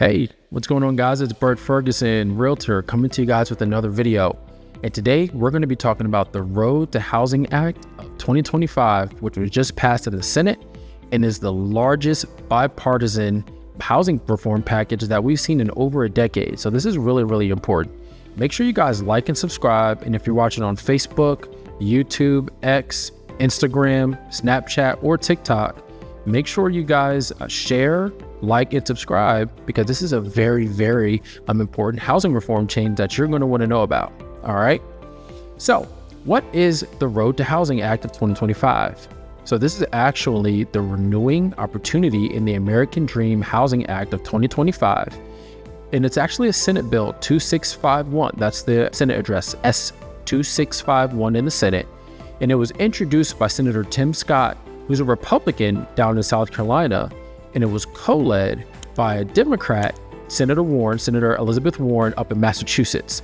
Hey, what's going on, guys? It's Bert Ferguson Realtor coming to you guys with another video. And today we're going to be talking about the Road to Housing Act of 2025, which was just passed in the Senate and is the largest bipartisan housing reform package that we've seen in over a decade. So this is really, really important. Make sure you guys like and subscribe. And if you're watching on Facebook, YouTube, X, Instagram, Snapchat, or TikTok, make sure you guys share, like, and subscribe, because this is a very, very important housing reform change that you're going to want to know about. All right. So what is the Road to Housing Act of 2025? So this is actually the renewing opportunity in the American Dream Housing Act of 2025. And it's actually a Senate bill 2651. That's the Senate address, S2651 in the Senate. And it was introduced by Senator Tim Scott, who's a Republican down in South Carolina. And it was co-led by a Democrat, Senator Elizabeth Warren, up in Massachusetts.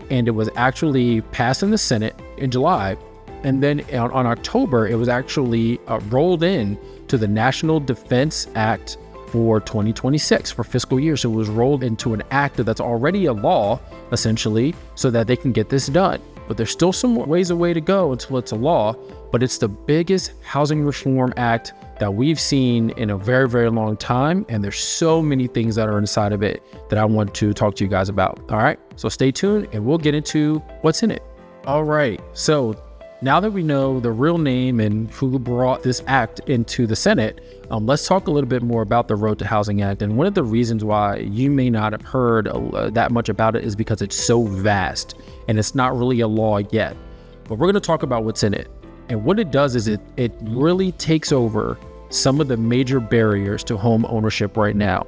And it was actually passed in the Senate in July. And then on October, it was actually rolled in to the National Defense Act for 2026 for fiscal year. So it was rolled into an act that's already a law, essentially, so that they can get this done. But there's still some ways away to go until it's a law, but it's the biggest housing reform act that we've seen in a very, very long time. And there's so many things that are inside of it that I want to talk to you guys about. All right, so stay tuned and we'll get into what's in it. All right, so now that we know the real name and who brought this act into the Senate, let's talk a little bit more about the Road to Housing Act. And one of the reasons why you may not have heard that much about it is because it's so vast and it's not really a law yet. But we're going to talk about what's in it. And what it does is it really takes over some of the major barriers to home ownership right now.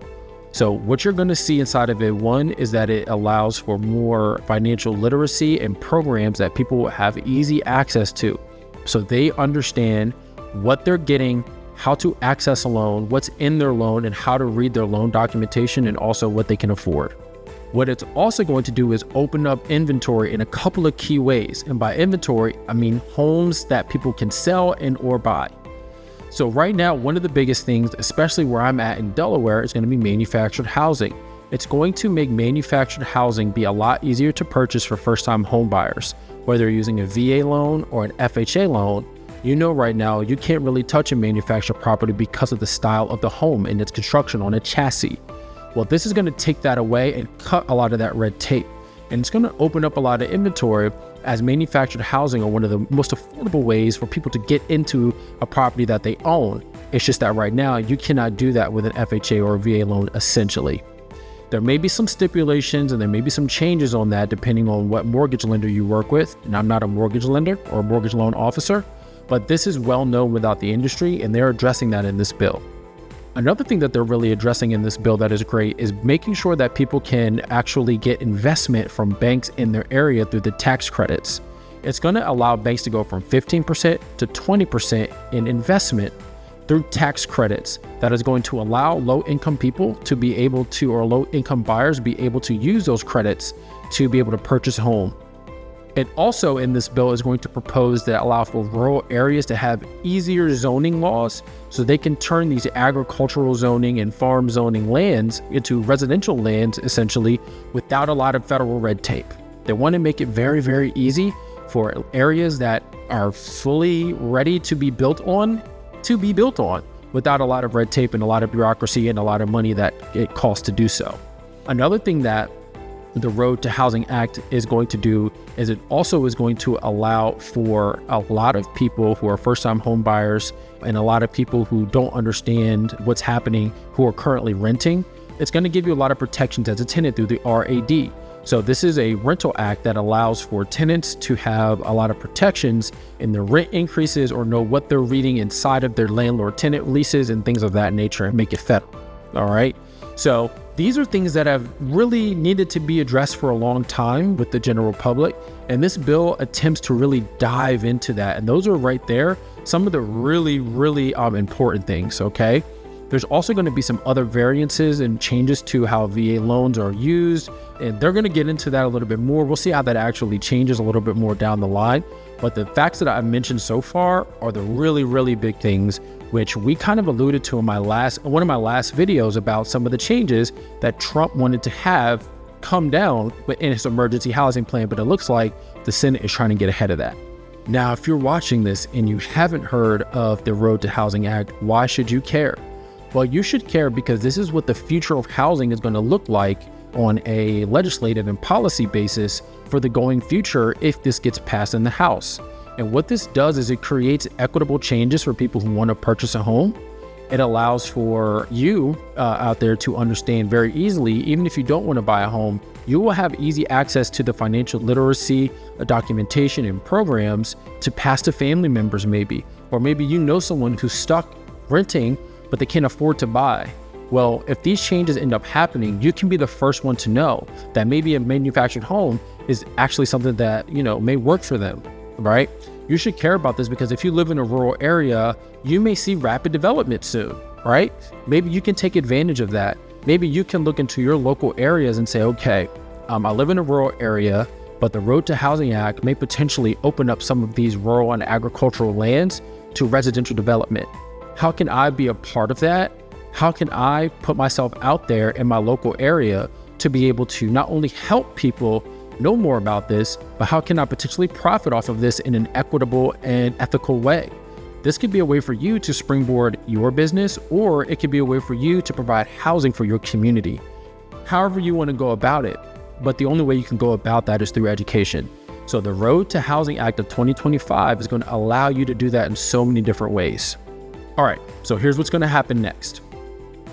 So what you're going to see inside of it, one, is that it allows for more financial literacy and programs that people will have easy access to. So they understand what they're getting, how to access a loan, what's in their loan, and how to read their loan documentation, and also what they can afford. What it's also going to do is open up inventory in a couple of key ways. And by inventory, I mean homes that people can sell and or buy. So right now, one of the biggest things, especially where I'm at in Delaware, is going to be manufactured housing. It's going to make manufactured housing be a lot easier to purchase for first-time home buyers. Whether you're using a VA loan or an FHA loan, you know right now you can't really touch a manufactured property because of the style of the home and its construction on a chassis. Well, this is going to take that away and cut a lot of that red tape. And it's going to open up a lot of inventory, as manufactured housing are one of the most affordable ways for people to get into a property that they own. It's just that right now you cannot do that with an FHA or a VA loan, essentially. There may be some stipulations and there may be some changes on that depending on what mortgage lender you work with. And I'm not a mortgage lender or a mortgage loan officer, but this is well known without the industry, and they're addressing that in this bill. Another thing that they're really addressing in this bill that is great is making sure that people can actually get investment from banks in their area through the tax credits. It's going to allow banks to go from 15% to 20% in investment through tax credits. That is going to allow low-income people to be able to, or low-income buyers be able to use those credits to be able to purchase a home. It also in this bill is going to propose that allow for rural areas to have easier zoning laws so they can turn these agricultural zoning and farm zoning lands into residential lands, essentially, without a lot of federal red tape. They want to make it very, very easy for areas that are fully ready to be built on without a lot of red tape and a lot of bureaucracy and a lot of money that it costs to do so. Another thing that the Road to Housing Act is going to do is it also is going to allow for a lot of people who are first-time home buyers and a lot of people who don't understand what's happening who are currently renting. It's going to give you a lot of protections as a tenant through the RAD. So this is a rental act that allows for tenants to have a lot of protections in their rent increases or know what they're reading inside of their landlord-tenant leases and things of that nature and make it federal. All right. So these are things that have really needed to be addressed for a long time with the general public. And this bill attempts to really dive into that. And those are right there, some of the really, really important things, okay? There's also going to be some other variances and changes to how VA loans are used. And they're going to get into that a little bit more. We'll see how that actually changes a little bit more down the line. But the facts that I've mentioned so far are the really, really big things which we kind of alluded to in one of my last videos about some of the changes that Trump wanted to have come down in his emergency housing plan, but it looks like the Senate is trying to get ahead of that. Now, if you're watching this and you haven't heard of the Road to Housing Act, why should you care? Well, you should care because this is what the future of housing is going to look like on a legislative and policy basis for the going future if this gets passed in the House. And what this does is it creates equitable changes for people who want to purchase a home. It allows for you out there to understand very easily, even if you don't want to buy a home, you will have easy access to the financial literacy, documentation, and programs to pass to family members maybe. Or maybe you know someone who's stuck renting, but they can't afford to buy. Well, if these changes end up happening, you can be the first one to know that maybe a manufactured home is actually something that, may work for them, right? You should care about this because if you live in a rural area, you may see rapid development soon, right? Maybe you can take advantage of that. Maybe you can look into your local areas and say, okay, I live in a rural area, but the Road to Housing Act may potentially open up some of these rural and agricultural lands to residential development. How can I be a part of that? How can I put myself out there in my local area to be able to not only help people know more about this, but how can I potentially profit off of this in an equitable and ethical way? This could be a way for you to springboard your business, or it could be a way for you to provide housing for your community. However you want to go about it, but the only way you can go about that is through education. So the Road to Housing Act of 2025 is going to allow you to do that in so many different ways. All right, so here's what's going to happen next.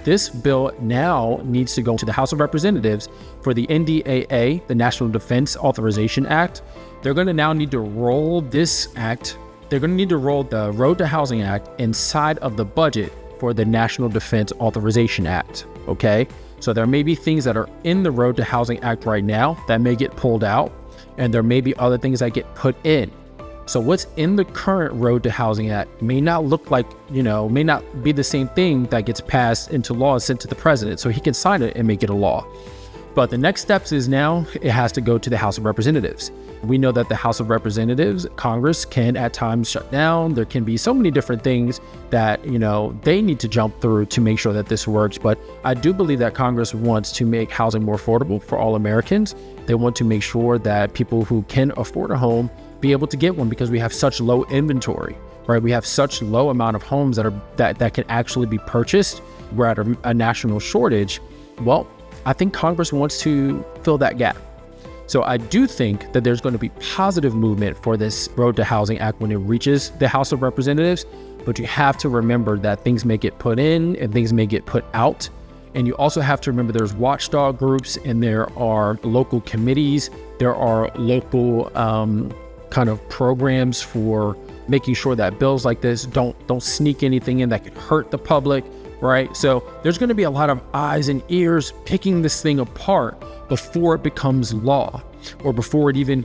This bill now needs to go to the House of Representatives for the NDAA, the National Defense Authorization Act. They're going to now need to roll this act. They're going to need to roll the Road to Housing Act inside of the budget for the National Defense Authorization Act, okay? So there may be things that are in the Road to Housing Act right now that may get pulled out, and there may be other things that get put in. So what's in the current Road to Housing Act may not look like, may not be the same thing that gets passed into law and sent to the president, so he can sign it and make it a law. But the next steps is now it has to go to the House of Representatives. We know that the House of Representatives, Congress, can at times shut down. There can be so many different things that, they need to jump through to make sure that this works. But I do believe that Congress wants to make housing more affordable for all Americans. They want to make sure that people who can afford a home be able to get one because we have such low inventory, right? We have such low amount of homes that can actually be purchased. We're at a national shortage. Well, I think Congress wants to fill that gap. So I do think that there's going to be positive movement for this Road to Housing Act when it reaches the House of Representatives, but you have to remember that things may get put in and things may get put out. And you also have to remember there's watchdog groups and there are local committees, there are local kind of programs for making sure that bills like this don't sneak anything in that could hurt the public, right? So there's going to be a lot of eyes and ears picking this thing apart before it becomes law or before it even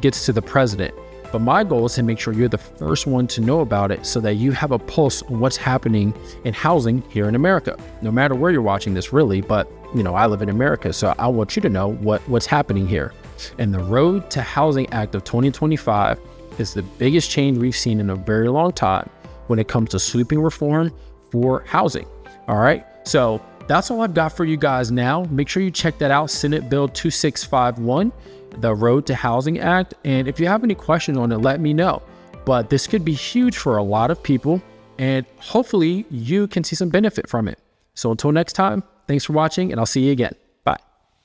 gets to the president. But my goal is to make sure you're the first one to know about it so that you have a pulse on what's happening in housing here in America, no matter where you're watching this really. But, I live in America, so I want you to know what's happening here. And the Road to Housing Act of 2025 is the biggest change we've seen in a very long time when it comes to sweeping reform for housing. All right. So that's all I've got for you guys now. Make sure you check that out. Senate Bill 2651, the Road to Housing Act. And if you have any questions on it, let me know. But this could be huge for a lot of people, and hopefully you can see some benefit from it. So until next time, thanks for watching, and I'll see you again.